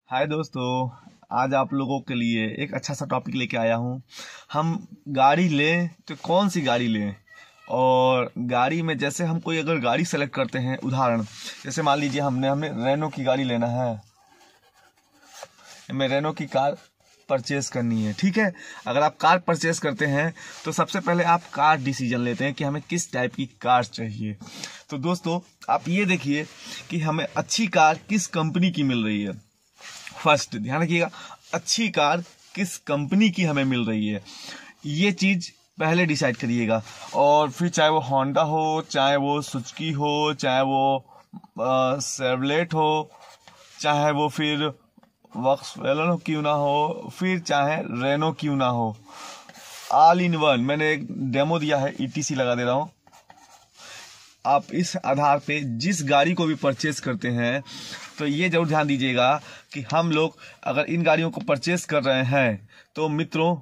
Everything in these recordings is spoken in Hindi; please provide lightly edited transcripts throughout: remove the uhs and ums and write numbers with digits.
हाय दोस्तों, आज आप लोगों के लिए एक अच्छा सा टॉपिक लेके आया हूँ। हम गाड़ी लें तो कौन सी गाड़ी लें, और गाड़ी में जैसे हम कोई अगर गाड़ी सेलेक्ट करते हैं, उदाहरण जैसे मान लीजिए हमें रेनो की गाड़ी लेना है, हमें रेनो की कार परचेज करनी है। ठीक है, अगर आप कार परचेज करते हैं तो सबसे पहले आप कार डिसीजन लेते हैं कि हमें किस टाइप की कार चाहिए। तो दोस्तों आप ये देखिए कि हमें अच्छी कार किस कंपनी की मिल रही है। फर्स्ट ध्यान रखिएगा, अच्छी कार किस कंपनी की हमें मिल रही है, ये चीज पहले डिसाइड करिएगा। और फिर चाहे वो होंडा हो, चाहे वो सुजुकी हो, चाहे वो शेवरलेट हो, चाहे वो फिर वॉक्सवैगन क्यों ना हो, फिर चाहे रेनो क्यों ना हो, ऑल इन वन। मैंने एक डेमो दिया है, ईटीसी लगा दे रहा हूँ। आप इस आधार पे जिस गाड़ी को भी परचेज करते हैं तो ये जरूर ध्यान दीजिएगा कि हम लोग अगर इन गाड़ियों को परचेज कर रहे हैं तो मित्रों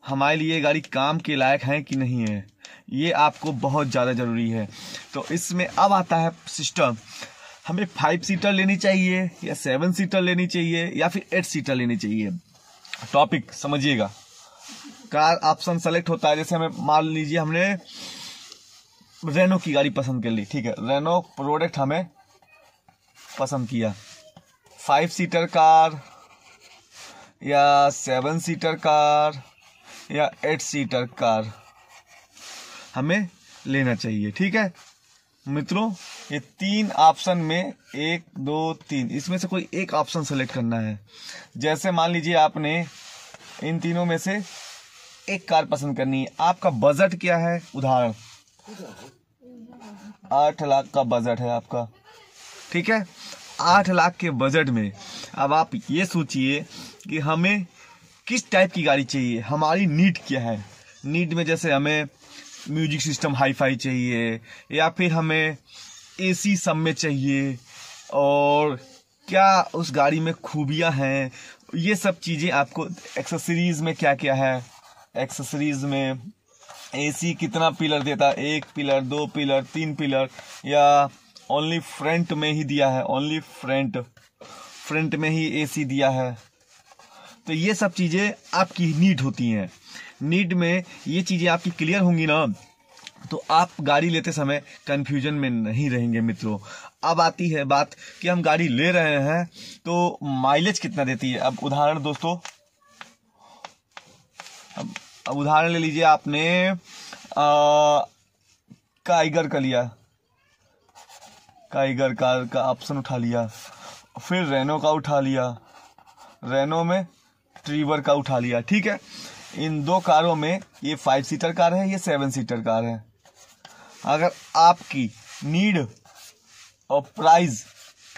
हमारे लिए गाड़ी काम के लायक है कि नहीं है, ये आपको बहुत ज़्यादा ज़रूरी है। तो इसमें अब आता है सिस्टम, हमें 5 सीटर लेनी चाहिए या 7 सीटर लेनी चाहिए या फिर 8 सीटर लेनी चाहिए। टॉपिक समझिएगा। कार ऑप्शन सेलेक्ट होता है, जैसे हमें मान लीजिए हमने रेनो की गाड़ी पसंद कर ली, ठीक है, रेनो प्रोडक्ट हमें पसंद किया। 5 सीटर कार या 7 सीटर कार या 8 सीटर कार हमें लेना चाहिए। ठीक है मित्रों, ये 3 ऑप्शन में 1 2 3 इसमें से कोई एक ऑप्शन सेलेक्ट करना है। जैसे मान लीजिए आपने इन तीनों में से एक कार पसंद करनी है, आपका बजट क्या है, उदाहरण 8 लाख का बजट है आपका। ठीक है, 8 लाख के बजट में अब आप ये सोचिए कि हमें किस टाइप की गाड़ी चाहिए, हमारी नीड क्या है। नीड में जैसे हमें म्यूजिक सिस्टम हाई फाई चाहिए या फिर हमें एसी सब में चाहिए, और क्या उस गाड़ी में खूबियां हैं, ये सब चीज़ें आपको। एक्सेसरीज में क्या क्या है, एक्सेसरीज में एसी कितना पिलर देता है, 1 पिलर 2 पिलर 3 पिलर, या ओनली फ्रंट में ही दिया है, ओनली फ्रंट में ही एसी दिया है। तो ये सब चीज़ें आपकी नीड होती हैं। नीड में ये चीज़ें आपकी क्लियर होंगी ना तो आप गाड़ी लेते समय कंफ्यूजन में नहीं रहेंगे मित्रों। अब आती है बात कि हम गाड़ी ले रहे हैं तो माइलेज कितना देती है। अब उदाहरण दोस्तों, अब उदाहरण ले लीजिए, आपने काइगर का लिया, काइगर कार का ऑप्शन उठा लिया, फिर रेनो का उठा लिया, रेनो में ट्रीवर का उठा लिया। ठीक है, इन 2 कारों में ये 5 सीटर कार है, ये 7 सीटर कार है। अगर आपकी नीड और प्राइस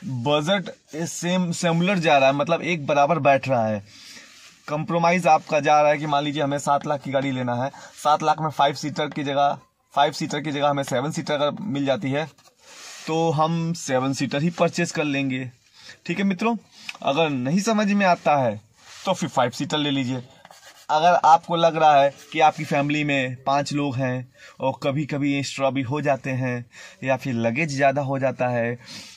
बजट सिमिलर जा रहा है, मतलब एक बराबर बैठ रहा है, कंप्रोमाइज आपका जा रहा है कि मान लीजिए हमें 7 लाख की गाड़ी लेना है, 7 लाख में 5 सीटर की जगह हमें 7 सीटर का मिल जाती है, तो हम 7 सीटर ही परचेज कर लेंगे। ठीक है मित्रों, अगर नहीं समझ में आता है तो फिर 5 सीटर ले लीजिए। अगर आपको लग रहा है कि आपकी फैमिली में 5 लोग हैं और कभी कभी एक्स्ट्रा भी हो जाते हैं या फिर लगेज ज़्यादा हो जाता है,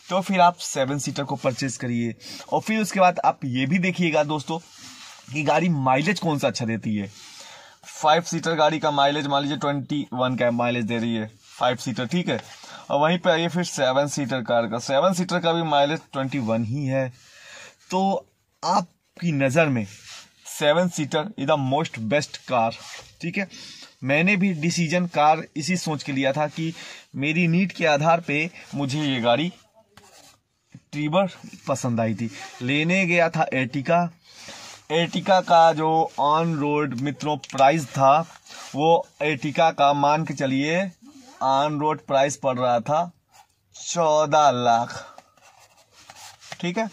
तो फिर आप 7 सीटर को परचेज करिए। और फिर उसके बाद आप ये भी देखिएगा दोस्तों कि गाड़ी माइलेज कौन सा अच्छा देती है। 5 सीटर गाड़ी का माइलेज मान लीजिए 21 का माइलेज दे रही है 5 सीटर, ठीक है, और वहीं पे आइए फिर 7 सीटर कार का, 7 सीटर का भी माइलेज 21 ही है। तो आपकी नज़र में 7 seater is the most best car. ठीक है, मैंने भी डिसीजन कार इसी सोच के लिया था कि मेरी नीड के आधार पे मुझे ये गाड़ी ट्रीवर पसंद आई थी। लेने गया था एर्टिगा का जो ऑन रोड मित्रों प्राइस था, वो एर्टिगा का मान के चलिए ऑन रोड प्राइस पड़ रहा था 14 लाख। ठीक है,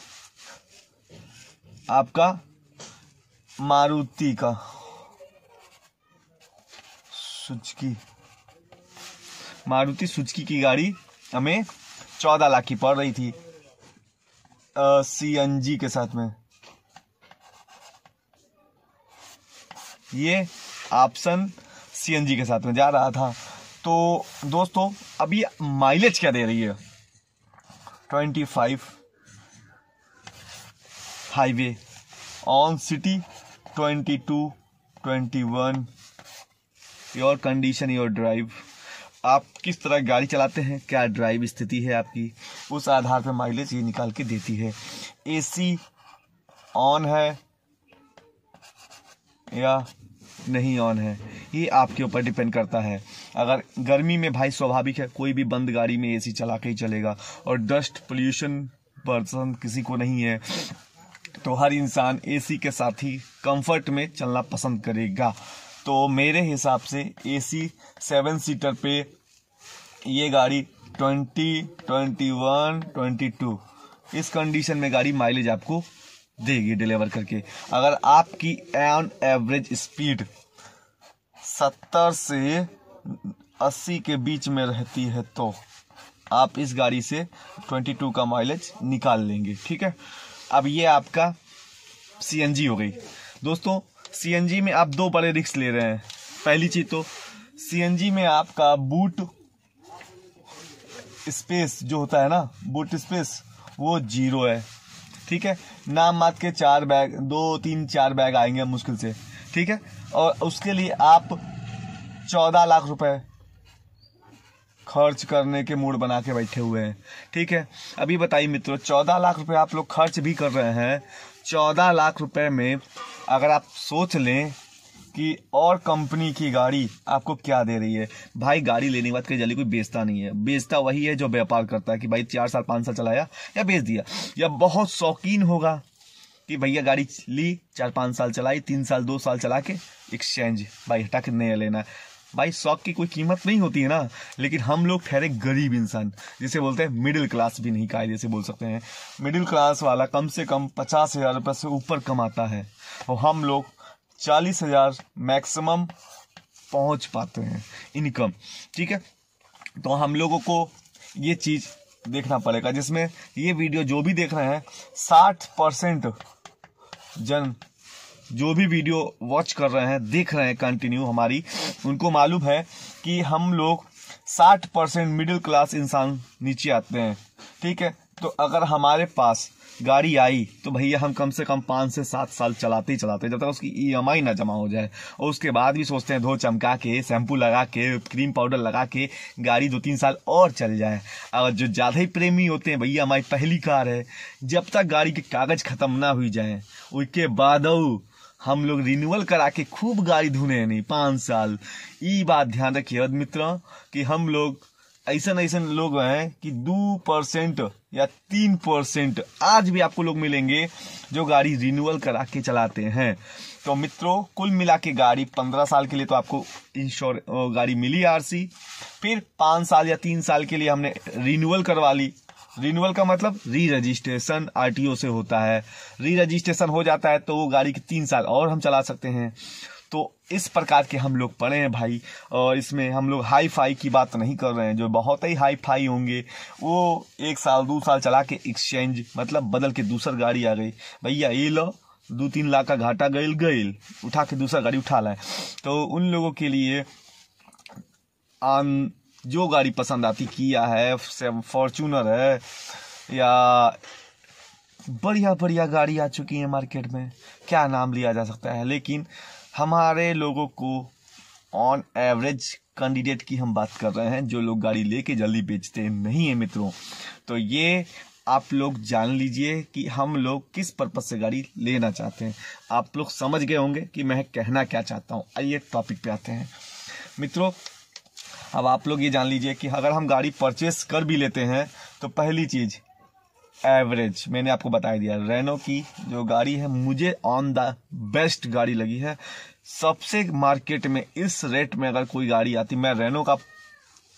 आपका मारुति का मारुति सुजुकी की गाड़ी हमें 14 लाख की पड़ रही थी सीएनजी के साथ में। ये ऑप्शन सीएनजी के साथ में जा रहा था। तो दोस्तों अभी माइलेज क्या दे रही है, 25 highway, on city 22, 21, your condition your drive, आप किस तरह गाड़ी चलाते हैं, क्या ड्राइव स्थिति है आपकी, उस आधार पर माइलेज ये निकाल के देती है। एसी ऑन है या नहीं ऑन है, ये आपके ऊपर डिपेंड करता है। अगर गर्मी में भाई स्वाभाविक है कोई भी बंद गाड़ी में एसी चला के ही चलेगा, और डस्ट पोल्यूशन पसंद किसी को नहीं है, तो हर इंसान एसी के साथ ही कंफर्ट में चलना पसंद करेगा। तो मेरे हिसाब से एसी 7 सीटर पे ये गाड़ी 20, 21, 22 इस कंडीशन में गाड़ी माइलेज आपको देगी डिलीवर करके। अगर आपकी ऑन एवरेज स्पीड 70 से 80 के बीच में रहती है तो आप इस गाड़ी से 22 का माइलेज निकाल लेंगे। ठीक है, अब ये आपका सीएनजी हो गई। दोस्तों सीएनजी में आप दो बड़े रिस्क ले रहे हैं। पहली चीज तो सीएनजी में आपका बूट स्पेस जो होता है ना, बूट स्पेस वो 0 है। ठीक है, नाम मात्र के 4 बैग, 2, 3, 4 बैग आएंगे मुश्किल से। ठीक है, और उसके लिए आप 14 लाख रुपए खर्च करने के मूड बना के बैठे हुए हैं। ठीक है, अभी बताइए मित्रों, 14 लाख रुपए आप लोग खर्च भी कर रहे हैं। 14 लाख रुपए में अगर आप सोच लें कि और कंपनी की गाड़ी आपको क्या दे रही है, भाई गाड़ी लेने के बाद कहीं जल्दी कोई बेचता नहीं है। बेचता वही है जो व्यापार करता है कि भाई 4 साल 5 साल चलाया या बेच दिया, या बहुत शौकीन होगा कि भैया गाड़ी ली 4-5 साल चलाई, 3 साल 2 साल चला के एक्सचेंज भाई हटा के नया लेना है। भाई शौक की कोई कीमत नहीं होती है ना। लेकिन हम लोग ठहरे गरीब इंसान, जिसे बोलते हैं मिडिल क्लास भी नहीं कायदे से बोल सकते हैं। मिडिल क्लास वाला कम से कम 50,000 रुपये से ऊपर कमाता है, और हम लोग 40,000 मैक्सिमम पहुंच पाते हैं इनकम। ठीक है, तो हम लोगों को ये चीज़ देखना पड़ेगा, जिसमें ये वीडियो जो भी देख रहे हैं 60% जन जो भी वीडियो वॉच कर रहे हैं, देख रहे हैं कंटिन्यू हमारी, उनको मालूम है कि हम लोग 60% मिडिल क्लास इंसान नीचे आते हैं। ठीक है, तो अगर हमारे पास गाड़ी आई तो भैया हम कम से कम 5 से 7 साल चलाते ही चलाते, जब तक उसकी ईएमआई ना जमा हो जाए। और उसके बाद भी सोचते हैं धो चमका के, शैम्पू लगा के, क्रीम पाउडर लगा के गाड़ी 2-3 साल और चल जाए। अगर जो ज़्यादा ही प्रेमी होते हैं, भैया हमारी पहली कार है, जब तक गाड़ी के कागज खत्म ना हुई जाए उसके बाद हम लोग रिन्यूअल करा के खूब गाड़ी धुने नहीं 5 साल। ये बात ध्यान रखिए मित्रों कि हम लोग ऐसा लोग हैं कि 2% या 3% आज भी आपको लोग मिलेंगे जो गाड़ी रिन्यूअल करा के चलाते हैं। तो मित्रों कुल मिला के गाड़ी 15 साल के लिए तो आपको गाड़ी मिली आरसी, फिर 5 साल या 3 साल के लिए हमने रिन्यूअल करवा ली। रिन्यूअल का मतलब री रजिस्ट्रेशन आरटीओ से होता है। री रजिस्ट्रेशन हो जाता है तो वो गाड़ी के 3 साल और हम चला सकते हैं। तो इस प्रकार के हम लोग पढ़े हैं भाई, और इसमें हम लोग हाई फाई की बात नहीं कर रहे हैं। जो बहुत ही हाई फाई होंगे वो 1 साल 2 साल चला के एक्सचेंज मतलब बदल के दूसर गाड़ी आ गई, भैया ये लो 2-3 लाख का घाटा गईल उठा के दूसरा गाड़ी उठा लाए। तो उन लोगों के लिए जो गाड़ी पसंद आती, किया है, फॉर्च्यूनर है, या बढ़िया बढ़िया गाड़ी आ चुकी है मार्केट में, क्या नाम लिया जा सकता है। लेकिन हमारे लोगों को ऑन एवरेज कैंडिडेट की हम बात कर रहे हैं, जो लोग गाड़ी लेके जल्दी बेचते नहीं है मित्रों। तो ये आप लोग जान लीजिए कि हम लोग किस पर्पज से गाड़ी लेना चाहते हैं। आप लोग समझ गए होंगे कि मैं कहना क्या चाहता हूँ। आइए टॉपिक पे आते हैं मित्रों। अब आप लोग ये जान लीजिए कि अगर हम गाड़ी परचेस कर भी लेते हैं तो पहली चीज़ एवरेज मैंने आपको बता दिया। रेनो की जो गाड़ी है मुझे ऑन द बेस्ट गाड़ी लगी है सबसे। मार्केट में इस रेट में अगर कोई गाड़ी आती, मैं रेनो का,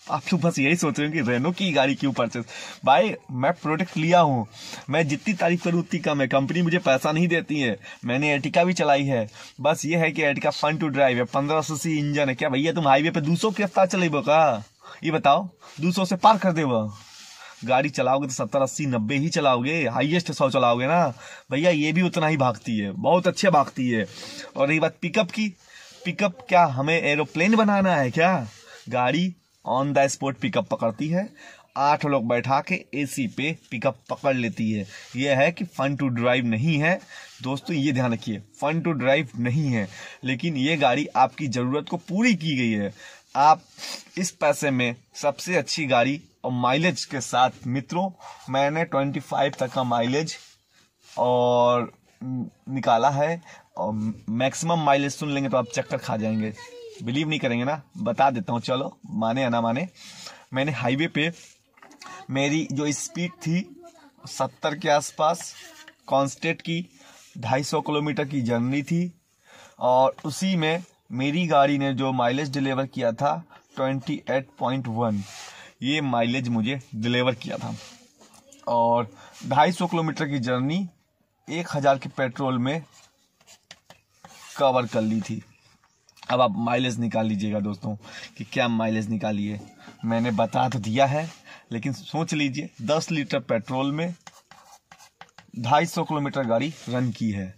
आप लोग बस यही सोच रहे हो कि रेनो की गाड़ी क्यों परचेस। भाई मैं प्रोडक्ट लिया हूँ, मैं जितनी तारीफ करूँ उतनी कम है। कंपनी मुझे पैसा नहीं देती है। मैंने एर्टिगा भी चलाई है, बस ये है कि एर्टिगा फन टू ड्राइव है, 1500 सीसी इंजन है। क्या भैया तुम हाईवे पे 200 की रफ्तार चलेबो का? ये बताओ, 200 से पार कर देबो? गाड़ी चलाओगे तो 70, 80, 90 ही चलाओगे, हाईएस्ट 100 चलाओगे ना भैया। ये भी उतना ही भागती है, बहुत अच्छे भागती है। और रही बात पिकअप की, पिकअप क्या हमें एरोप्लेन बनाना है क्या? गाड़ी ऑन द स्पॉट पिकअप पकड़ती है। 8 लोग बैठा के एसी पे पिकअप पकड़ लेती है। यह है कि फन टू ड्राइव नहीं है दोस्तों, ये ध्यान रखिए, फन टू ड्राइव नहीं है, लेकिन ये गाड़ी आपकी ज़रूरत को पूरी की गई है। आप इस पैसे में सबसे अच्छी गाड़ी और माइलेज के साथ मित्रों, मैंने 25 तक का माइलेज और निकाला है, और मैक्सिमम माइलेज सुन लेंगे तो आप चक्कर खा जाएंगे, बिलीव नहीं करेंगे ना, बता देता हूँ, चलो माने या ना माने। मैंने हाईवे पे मेरी जो स्पीड थी 70 के आसपास कांस्टेंट की, 250 किलोमीटर की जर्नी थी, और उसी में मेरी गाड़ी ने जो माइलेज डिलीवर किया था 28.1, ये माइलेज मुझे डिलीवर किया था, और 250 किलोमीटर की जर्नी 1000 के पेट्रोल में कवर कर ली थी। अब आप माइलेज निकाल लीजिएगा दोस्तों कि क्या माइलेज निकाली है। मैंने बता तो दिया है, लेकिन सोच लीजिए 10 लीटर पेट्रोल में 250 किलोमीटर गाड़ी रन की है।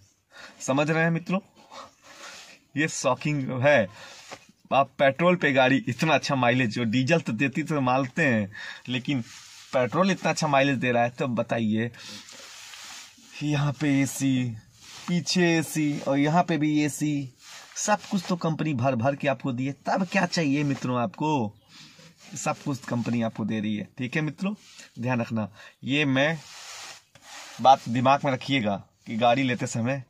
समझ रहे हैं मित्रों, ये शॉकिंग है। आप पेट्रोल पे गाड़ी इतना अच्छा माइलेज, जो डीजल तो देती तो मानते हैं, लेकिन पेट्रोल इतना अच्छा माइलेज दे रहा है, तो बताइए, यहाँ पे एसी, पीछे एसी, और यहाँ पे भी एसी, सब कुछ तो कंपनी भर भर के आपको दिए, तब क्या चाहिए मित्रों आपको, सब कुछ कंपनी आपको दे रही है। ठीक है मित्रों, ध्यान रखना, ये मैं बात दिमाग में रखिएगा कि गाड़ी लेते समय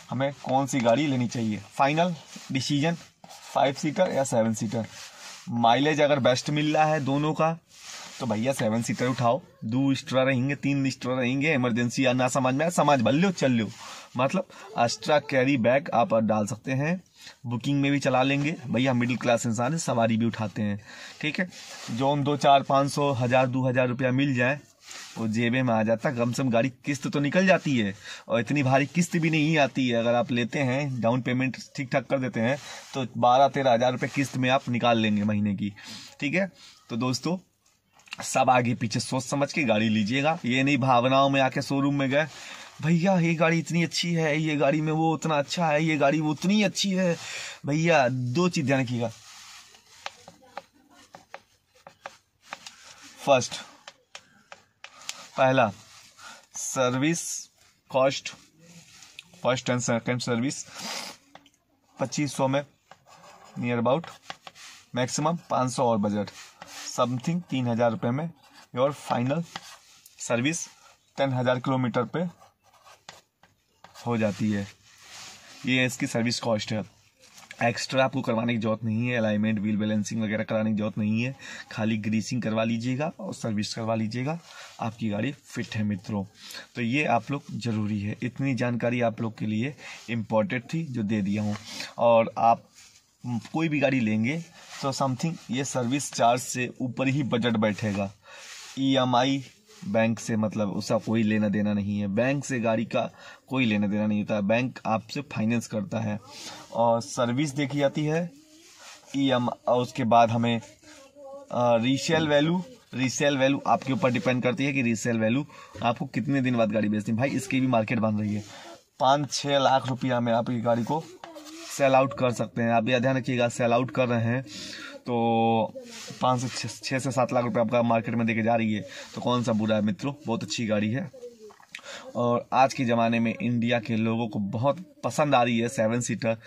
हमें कौन सी गाड़ी लेनी चाहिए। फाइनल डिसीजन 5 सीटर या 7 सीटर। माइलेज अगर बेस्ट मिल रहा है दोनों का तो भैया 7 सीटर उठाओ, 2 एक्स्ट्रा रहेंगे, 3 एक्स्ट्रा रहेंगे, इमरजेंसी या ना समझ में समझ भल लो, चल लो, मतलब एक्स्ट्रा कैरी बैग आप डाल सकते हैं, बुकिंग में भी चला लेंगे भैया, मिडिल क्लास इंसान है, सवारी भी उठाते हैं। ठीक है, जो 2, 4, 500, 1000, 2000 रुपया मिल जाए वो जेबे में आ जाता, कम से कम गाड़ी किस्त तो निकल जाती है, और इतनी भारी किस्त भी नहीं आती है। अगर आप लेते हैं, डाउन पेमेंट ठीक ठाक कर देते हैं, तो 12-13 हज़ार रुपये किस्त में आप निकाल लेंगे महीने की। ठीक है, तो दोस्तों सब आगे पीछे सोच समझ के गाड़ी लीजिएगा, ये नहीं भावनाओं में आके शोरूम में गए, भैया ये गाड़ी इतनी अच्छी है, ये गाड़ी में वो उतना अच्छा है, ये गाड़ी वो उतनी अच्छी है। भैया 2 चीज ध्यान रखिएगा, पहला service cost, first and second service 2500 में नियर अबाउट, मैक्सिमम 500 और बजट समथिंग 3000 रुपये में योर फाइनल सर्विस 10,000 किलोमीटर पे हो जाती है। ये इसकी सर्विस कॉस्ट है। एक्स्ट्रा आपको करवाने की जरूरत नहीं है, अलाइनमेंट, व्हील बैलेंसिंग वगैरह कराने की जरूरत नहीं है, खाली ग्रीसिंग करवा लीजिएगा और सर्विस करवा लीजिएगा, आपकी गाड़ी फिट है मित्रों। तो ये आप लोग ज़रूरी है, इतनी जानकारी आप लोग के लिए इम्पोर्टेंट थी जो दे दिया हूँ। और आप कोई भी गाड़ी लेंगे तो समथिंग ये सर्विस चार्ज से ऊपर ही बजट बैठेगा। EMI बैंक से मतलब उसका कोई लेना देना नहीं है, बैंक से गाड़ी का कोई लेना देना नहीं होता, बैंक आपसे फाइनेंस करता है। और सर्विस देखी जाती है EMI, और उसके बाद हमें रीसेल वैल्यू आपके ऊपर डिपेंड करती है कि रीसेल वैल्यू आपको कितने दिन बाद गाड़ी बेचनी है। भाई इसकी भी मार्केट बन रही है, 5-6 लाख रुपया में आप ये गाड़ी को सेल आउट कर सकते हैं। आप ये ध्यान रखिएगा, सेल आउट कर रहे हैं तो 6 से 7 लाख रुपए आपका मार्केट में देके जा रही है, तो कौन सा बुरा है मित्रों, बहुत अच्छी गाड़ी है। और आज के ज़माने में इंडिया के लोगों को बहुत पसंद आ रही है 7 सीटर।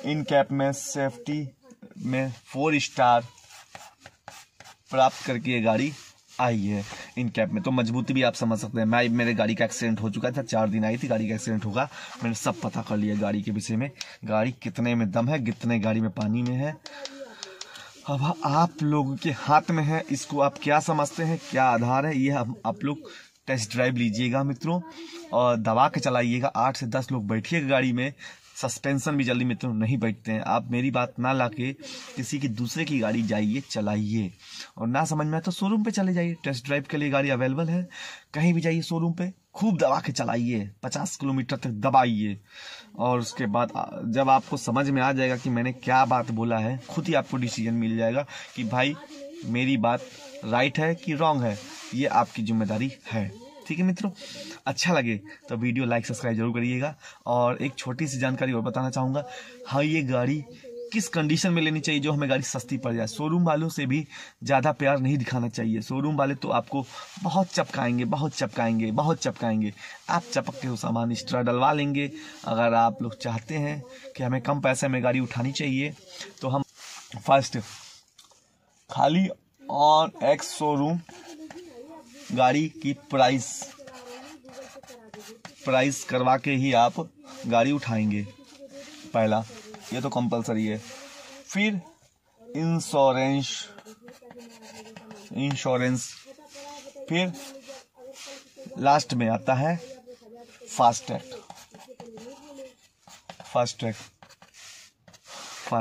इन कैप में सेफ्टी में 4 स्टार प्राप्त करके ये गाड़ी आई है। इन कैप में तो मजबूती भी आप समझ सकते हैं। मेरे गाड़ी का एक्सीडेंट हो चुका था, 4 दिन आई थी गाड़ी का एक्सीडेंट होगा, मैंने सब पता कर लिया गाड़ी के विषय में, गाड़ी कितने में दम है, कितने गाड़ी में पानी में है। अब आप लोगों के हाथ में है, इसको आप क्या समझते हैं, क्या आधार है, ये आप लोग टेस्ट ड्राइव लीजिएगा मित्रों, और दबा के चलाइएगा। 8 से 10 लोग बैठिएगा गाड़ी में, सस्पेंशन भी जल्दी मित्रों नहीं बैठते हैं। आप मेरी बात ना लाके किसी की दूसरे की गाड़ी जाइए, चलाइए, और ना समझ में आए तो शोरूम पे चले जाइए, टेस्ट ड्राइव के लिए गाड़ी अवेलेबल है। कहीं भी जाइए शोरूम पे, खूब दबा के चलाइए, 50 किलोमीटर तक दबाइए, और उसके बाद जब आपको समझ में आ जाएगा कि मैंने क्या बात बोला है, खुद ही आपको डिसीजन मिल जाएगा कि भाई मेरी बात राइट है कि रॉन्ग है, ये आपकी जिम्मेदारी है। ठीक है मित्रों, अच्छा लगे तो वीडियो लाइक सब्सक्राइब जरूर करिएगा। और एक छोटी सी जानकारी और बताना चाहूँगा, हाँ ये गाड़ी किस कंडीशन में लेनी चाहिए जो हमें गाड़ी सस्ती पड़ जाए। शोरूम वालों से भी ज़्यादा प्यार नहीं दिखाना चाहिए। शोरूम वाले तो आपको बहुत चपकाएंगे, बहुत चपकाएंगे, बहुत चपकाएंगे। आप चपक के वो सामान एक्स्ट्रा डलवा लेंगे। अगर आप लोग चाहते हैं कि हमें कम पैसे में गाड़ी उठानी चाहिए तो हम फर्स्ट खाली ऑन एक्स शोरूम गाड़ी की प्राइस करवा के ही आप गाड़ी उठाएंगे। पहला ये तो कंपलसरी है। फिर इंश्योरेंस, फिर लास्ट में आता है फास्ट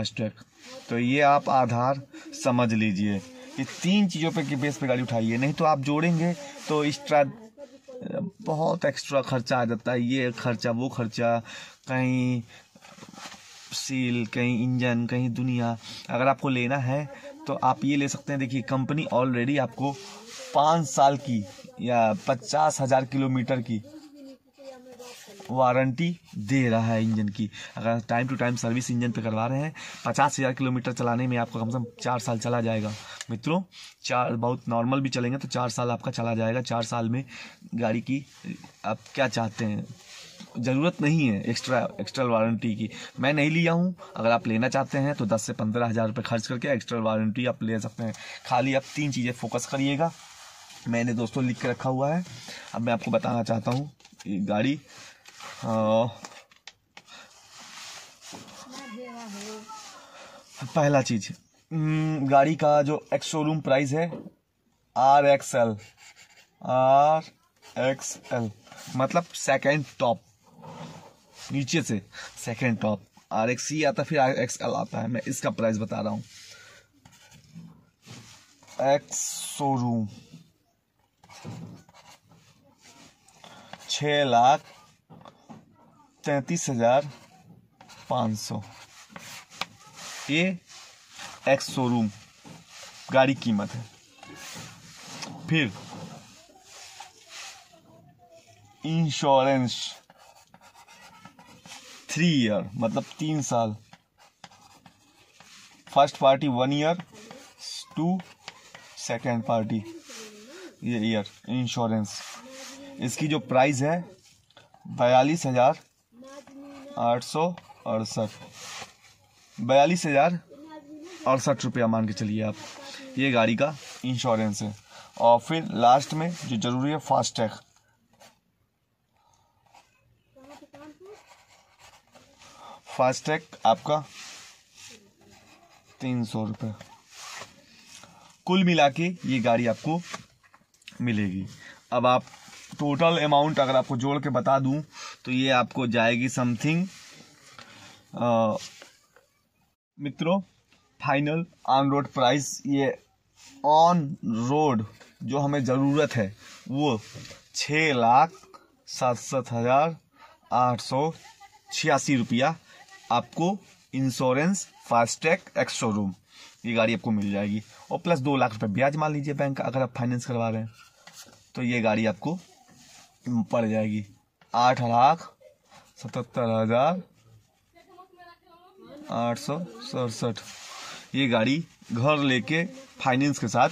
ट्रैक। तो ये आप आधार समझ लीजिए। ये 3 चीज़ों पे के बेस पे गाड़ी उठाइए, नहीं तो आप जोड़ेंगे तो बहुत एक्स्ट्रा खर्चा आ जाता है। ये खर्चा, वो खर्चा, कहीं सील, कहीं इंजन, कहीं दुनिया। अगर आपको लेना है तो आप ये ले सकते हैं। देखिए कंपनी ऑलरेडी आपको 5 साल की या 50,000 किलोमीटर की वारंटी दे रहा है इंजन की। अगर time to time service engine पे करवा रहे हैं, 50,000 किलोमीटर चलाने में आपका कम से कम 4 साल चला जाएगा मित्रों। 4 बहुत नॉर्मल भी चलेंगे तो 4 साल आपका चला जाएगा। 4 साल में गाड़ी की आप क्या चाहते हैं, ज़रूरत नहीं है एक्स्ट्रा वारंटी की। मैं नहीं लिया हूँ। अगर आप लेना चाहते हैं तो 10 से 15,000 रुपये खर्च करके एक्स्ट्रा वारंटी आप ले सकते हैं। खाली आप 3 चीज़ें फोकस करिएगा। मैंने दोस्तों लिख के रखा हुआ है, अब मैं आपको बताना चाहता हूँ। ये गाड़ी पहला चीज, गाड़ी का जो एक्स शोरूम प्राइस है RXL मतलब सेकेंड टॉप, नीचे से सेकेंड टॉप। RXC आता फिर RXL आता है। मैं इसका प्राइस बता रहा हूँ। एक्स शोरूम 6,33,500 ये एक्स शोरूम गाड़ी कीमत है। फिर इंश्योरेंस 3 ईयर मतलब 3 साल। First party 1 year to second party ये ईयर इंश्योरेंस। इसकी जो प्राइस है 42,868 रुपया मान के चलिए आप। ये गाड़ी का इंश्योरेंस है। और फिर लास्ट में जो जरूरी है फास्टैग आपका 300 रुपये। कुल मिला के ये गाड़ी आपको मिलेगी। अब आप टोटल अमाउंट अगर आपको जोड़ के बता दूं तो ये आपको जाएगी समथिंग मित्रों फाइनल ऑन रोड प्राइस। ये ऑन रोड जो हमें ज़रूरत है वो 6,67,886 रुपया आपको इंश्योरेंस फास्टैग एक्स शोरूम ये गाड़ी आपको मिल जाएगी। और प्लस 2 लाख रुपए ब्याज मान लीजिए बैंक का, अगर आप फाइनेंस करवा रहे हैं तो ये गाड़ी आपको पड़ जाएगी 8,77,867। ये गाड़ी घर लेके फाइनेंस के साथ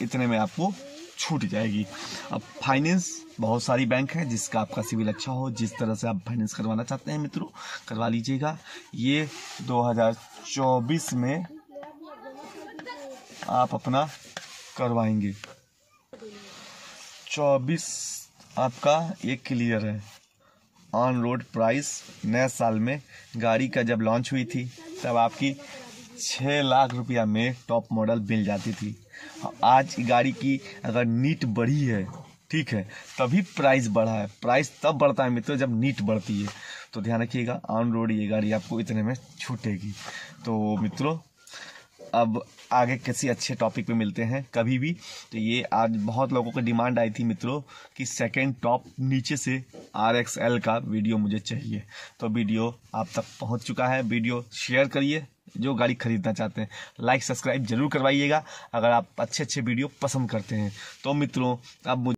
इतने में आपको छूट जाएगी। अब फाइनेंस बहुत सारी बैंक है, जिसका आपका सिविल अच्छा हो, जिस तरह से आप फाइनेंस करवाना चाहते हैं मित्रों करवा लीजिएगा। ये 2024 में आप अपना करवाएंगे। 24 आपका ये क्लियर है। ऑन रोड प्राइस नए साल में गाड़ी का जब लॉन्च हुई थी तब आपकी 6 लाख रुपया में टॉप मॉडल मिल जाती थी। आज गाड़ी की अगर नीट बढ़ी है, ठीक है, तभी प्राइस बढ़ा है। प्राइस तब बढ़ता है मित्रों जब नीट बढ़ती है। तो ध्यान रखिएगा, ऑन रोड ये गाड़ी आपको इतने में छूटेगी। तो मित्रों अब आगे किसी अच्छे टॉपिक पे मिलते हैं कभी भी। तो ये आज बहुत लोगों को डिमांड आई थी मित्रों कि सेकंड टॉप नीचे से RXL का वीडियो मुझे चाहिए। तो वीडियो आप तक पहुंच चुका है। वीडियो शेयर करिए, जो गाड़ी खरीदना चाहते हैं लाइक सब्सक्राइब जरूर करवाइएगा अगर आप अच्छे वीडियो पसंद करते हैं। तो मित्रों अब